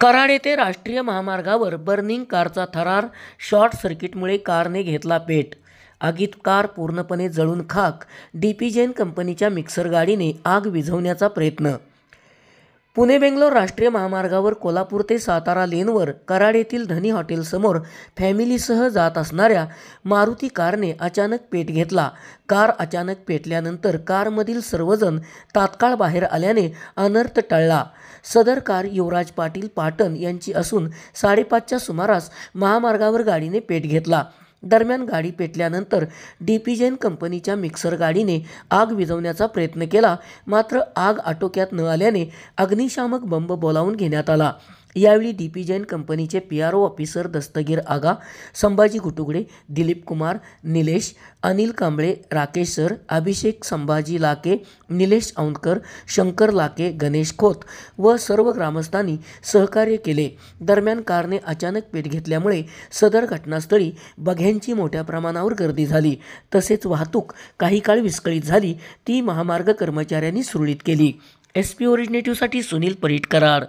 कराड येथे राष्ट्रीय महामार्गावर बर्निंग कारचा थरार, शॉर्ट सर्किटमुळे कारने घेतला पेट. आगीत कार पूर्णपणे जळून खाक. डीपी जैन कंपनीच्या मिक्सर गाडीने आग विझवण्याचा प्रयत्न. पुणे बेंगलोर राष्ट्रीय महामार्गावर कोल्हापूर ते सातारा लेनवर कराड येथील धनी हॉटेलसमोर फॅमिलीसह जात असणाऱ्या मारुती कारने अचानक पेट घेतला. कार अचानक पेटल्यानंतर कारमधील सर्वजण तात्काळ बाहेर आल्याने अनर्थ टळला. सदर कार युवराज पाटील पाटण यांची असून 5:30च्या सुमारास महामार्गावर गाडीने पेट घेतला. दरम्यान गाडी पेटल्यानंतर डीपी जैन कंपनीच्या मिक्सर गाडीने आग विझवण्याचा प्रयत्न केला, मात्र आग आटोक्यात न आल्याने अग्निशामक बंब बोलावून घेण्यात आला. यावेळी डीपी जैन कंपनीचे पीआरओ ऑफिसर दस्तगीर आगा, संभाजी गुटुगडे, दिलीप कुमार, निलेश, अनिल कांबळे, राकेश सर, अभिषेक संभाजी लाके, निलेश औंधकर, शंकर लाके, गणेश खोत व सर्व ग्रामस्थांनी सहकार्य केले. दरम्यान कारने अचानक पेट घेतल्यामुळे सदर घटनास्थळी बघ्यांची मोठ्या प्रमाणावर गर्दी झाली. तसेच वाहतूक काही काळ विस्कळीत झाली, ती महामार्ग कर्मचाऱ्यांनी सुरळीत केली. SP ओरिजिनेटिव्हसाठी सुनील परीट, कराड.